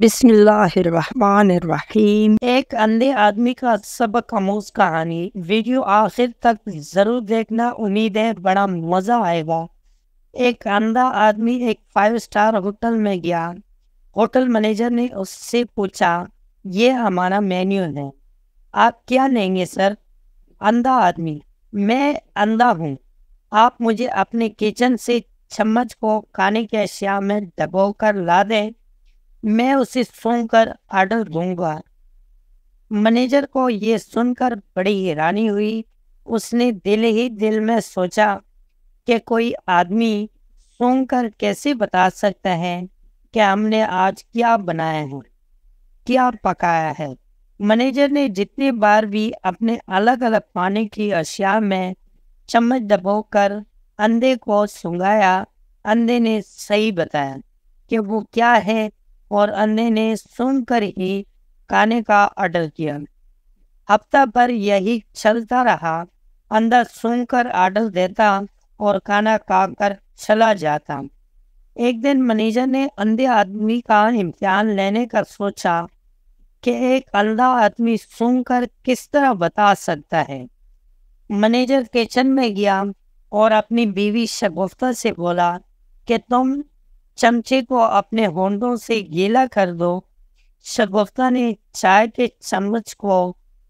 بسم اللہ الرحمن الرحیم۔ ایک اندھے آدمی کا سبق آموز کہانی۔ ویڈیو آخر تک ضرور دیکھنا، امید ہے بڑا مزہ آئے گا۔ ایک اندھا آدمی ایک 5 اسٹار ہوٹل میں گیا۔ ہوٹل مینیجر نے اس سے پوچھا، یہ ہمارا مینیو ہے، آپ کیا لیں گے سر؟ اندھا آدمی: میں اندھا ہوں، آپ مجھے اپنے کچن سے چمچ کو کھانے کی اشیاء میں ڈبو کر لا دیں، میں اسے سون کر آرڈر دوں گا۔ مینیجر کو یہ سن کر بڑی حیرانی ہوئی۔ اس نے دل ہی دل میں سوچا کہ کوئی آدمی سون کر کیسے بتا سکتا ہے کہ ہم نے آج کیا بنایا ہے، کیا پکایا ہے۔ مینیجر نے جتنی بار بھی اپنے الگ الگ کھانے کی اشیاء میں چمچ ڈبو کر اندھے کو سنگایا، اندھے نے صحیح بتایا کہ وہ کیا ہے، اور اندھے نے سن کر ہی کھانے کا آرڈر کیا۔ ہفتہ بھر یہی چلتا رہا۔ اندھا سن کر آرڈر دیتا اور کھانا کھا کر چلا جاتا۔ ایک دن مینیجر نے اندھے آدمی کا امتحان لینے کا سوچا کہ ایک اندھا آدمی سن کر کس طرح بتا سکتا ہے۔ مینیجر کچن میں گیا اور اپنی بیوی شگفتہ سے بولا کہ تم چمچے کو اپنے ہونٹوں سے گیلا کر دو۔ شگفتہ نے چائے کے چمچ کو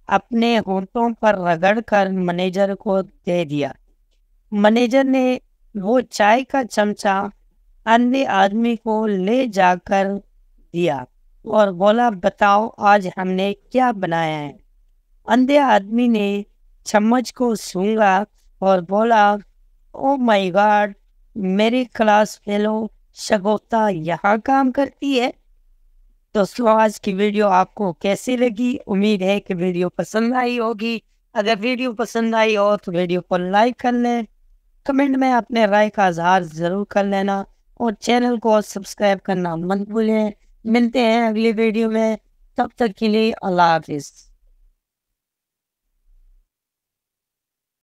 اپنے ہونٹوں پر رگڑ کر مینیجر کو دے دیا۔ مینیجر نے وہ چائے کا چمچہ اندھے آدمی کو لے جا کر دیا اور بولا، بتاؤ آج ہم نے کیا بنایا ہے۔ اندھے آدمی نے چمچ کو سونگا اور بولا، او مائی گاڈ، میری کلاس فیلو شگفتہ یہاں کام کرتی ہے۔ دوستوں، آج کی ویڈیو آپ کو کیسی لگی؟ امید ہے کہ ویڈیو پسند آئی ہوگی۔ اگر ویڈیو پسند آئی ہو تو ویڈیو کو لائک کر لیں، کمنٹ میں اپنے رائے کا اظہار ضرور کر لینا، اور چینل کو سبسکرائب کرنا مت بھولیں۔ ملتے ہیں اگلی ویڈیو میں، تب تک کے لیے اللہ حافظ۔